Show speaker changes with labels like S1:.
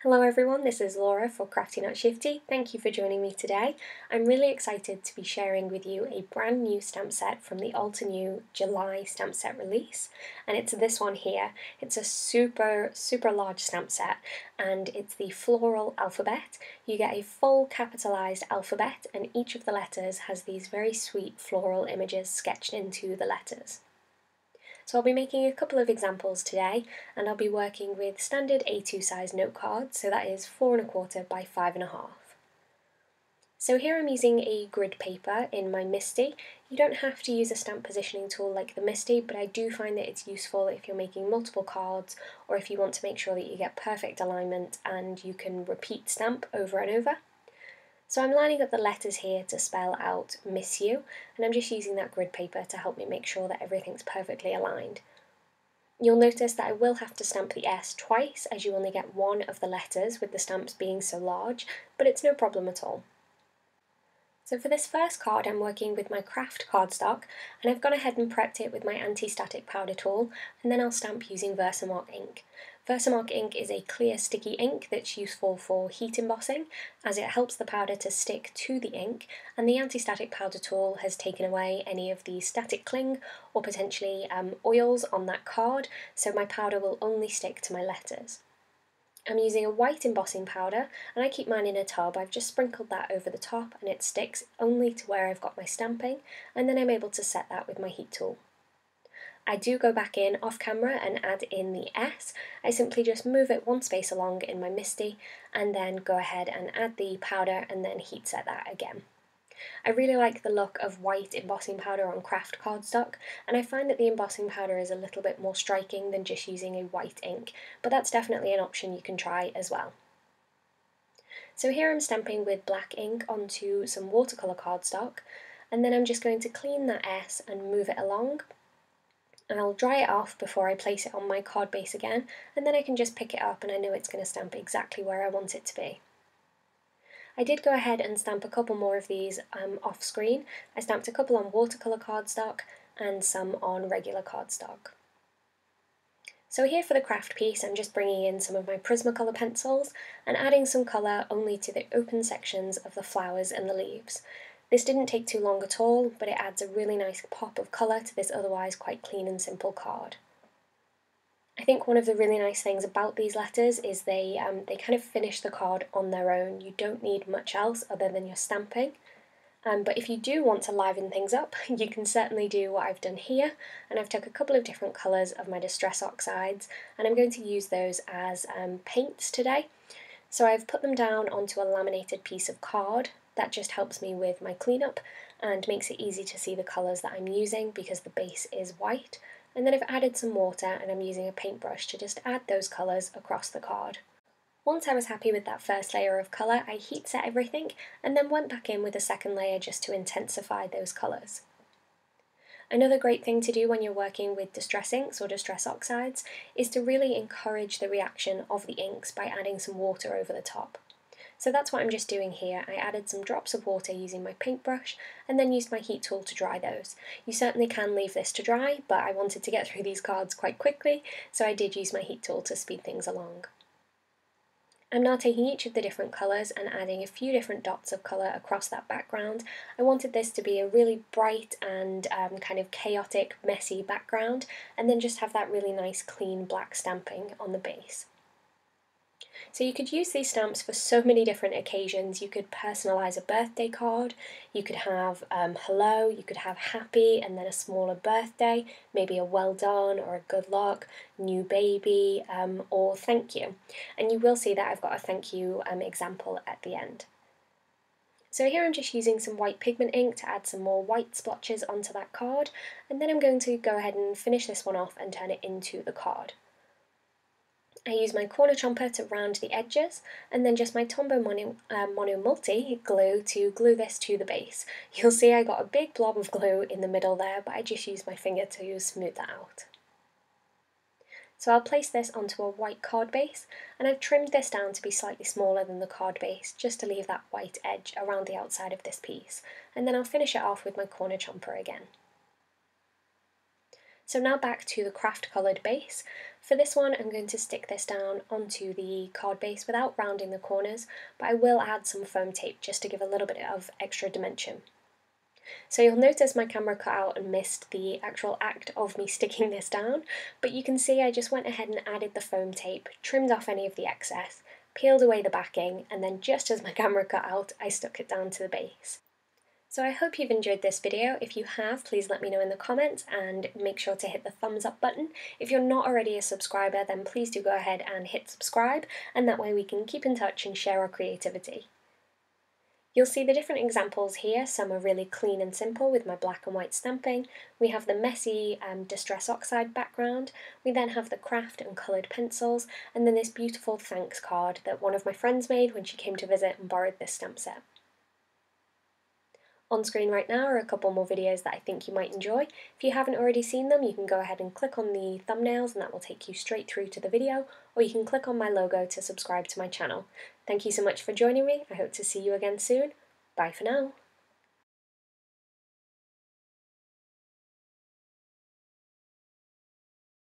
S1: Hello everyone, this is Laura for Crafty Not Shifty. Thank you for joining me today. I'm really excited to be sharing with you a brand new stamp set from the Altenew July stamp set release, and it's this one here. It's a super large stamp set, and it's the Floral Alphabet. You get a full capitalized alphabet, and each of the letters has these very sweet floral images sketched into the letters. So I'll be making a couple of examples today, and I'll be working with standard A2 size note cards, so that is 4 1/4 by 5 1/2. So here I'm using a grid paper in my MISTI. You don't have to use a stamp positioning tool like the MISTI, but I do find that it's useful if you're making multiple cards, or if you want to make sure that you get perfect alignment and you can repeat stamp over and over. So I'm lining up the letters here to spell out Miss You, and I'm just using that grid paper to help me make sure that everything's perfectly aligned. You'll notice that I will have to stamp the S twice, as you only get one of the letters with the stamps being so large, but it's no problem at all. So for this first card I'm working with my Craft cardstock, and I've gone ahead and prepped it with my anti-static powder tool, and then I'll stamp using Versamark ink. Versamark ink is a clear sticky ink that's useful for heat embossing, as it helps the powder to stick to the ink, and the anti-static powder tool has taken away any of the static cling or potentially oils on that card, so my powder will only stick to my letters. I'm using a white embossing powder, and I keep mine in a tub. I've just sprinkled that over the top and it sticks only to where I've got my stamping, and then I'm able to set that with my heat tool. I do go back in off camera and add in the S. I simply just move it one space along in my MISTI and then go ahead and add the powder and then heat set that again. I really like the look of white embossing powder on Craft cardstock, and I find that the embossing powder is a little bit more striking than just using a white ink, but that's definitely an option you can try as well. So here I'm stamping with black ink onto some watercolor cardstock, and then I'm just going to clean that S and move it along. And I'll dry it off before I place it on my card base again, and then I can just pick it up and I know it's going to stamp exactly where I want it to be. I did go ahead and stamp a couple more of these off screen. I stamped a couple on watercolour cardstock and some on regular cardstock. So here for the craft piece I'm just bringing in some of my Prismacolor pencils and adding some colour only to the open sections of the flowers and the leaves. This didn't take too long at all, but it adds a really nice pop of colour to this otherwise quite clean and simple card. I think one of the really nice things about these letters is they kind of finish the card on their own. You don't need much else other than your stamping. But if you do want to liven things up, you can certainly do what I've done here, and I've took a couple of different colours of my Distress Oxides, and I'm going to use those as paints today. So I've put them down onto a laminated piece of card. That just helps me with my cleanup and makes it easy to see the colours that I'm using because the base is white. And then I've added some water and I'm using a paintbrush to just add those colours across the card. Once I was happy with that first layer of colour, I heat set everything and then went back in with a second layer just to intensify those colours. Another great thing to do when you're working with distress inks or distress oxides is to really encourage the reaction of the inks by adding some water over the top. So that's what I'm just doing here. I added some drops of water using my paintbrush and then used my heat tool to dry those. You certainly can leave this to dry, but I wanted to get through these cards quite quickly, so I did use my heat tool to speed things along. I'm now taking each of the different colours and adding a few different dots of colour across that background. I wanted this to be a really bright and kind of chaotic, messy background, and then just have that really nice clean black stamping on the base. So you could use these stamps for so many different occasions. You could personalise a birthday card, you could have hello, you could have happy and then a smaller birthday, maybe a well done or a good luck, new baby, or thank you. And you will see that I've got a thank you example at the end. So here I'm just using some white pigment ink to add some more white splotches onto that card, and then I'm going to go ahead and finish this one off and turn it into the card. I use my corner chomper to round the edges, and then just my Tombow Mono Multi glue to glue this to the base. You'll see I got a big blob of glue in the middle there, but I just used my finger to smooth that out. So I'll place this onto a white card base, and I've trimmed this down to be slightly smaller than the card base, just to leave that white edge around the outside of this piece, and then I'll finish it off with my corner chomper again. So now back to the craft coloured base. For this one I'm going to stick this down onto the card base without rounding the corners, but I will add some foam tape just to give a little bit of extra dimension. So you'll notice my camera cut out and missed the actual act of me sticking this down, but you can see I just went ahead and added the foam tape, trimmed off any of the excess, peeled away the backing, and then just as my camera cut out, I stuck it down to the base. So I hope you've enjoyed this video. If you have, please let me know in the comments and make sure to hit the thumbs up button. If you're not already a subscriber, then please do go ahead and hit subscribe, and that way we can keep in touch and share our creativity. You'll see the different examples here. Some are really clean and simple with my black and white stamping. We have the messy Distress Oxide background. We then have the craft and coloured pencils, and then this beautiful thanks card that one of my friends made when she came to visit and borrowed this stamp set. On screen right now are a couple more videos that I think you might enjoy. If you haven't already seen them, you can go ahead and click on the thumbnails and that will take you straight through to the video, or you can click on my logo to subscribe to my channel. Thank you so much for joining me. I hope to see you again soon. Bye for now.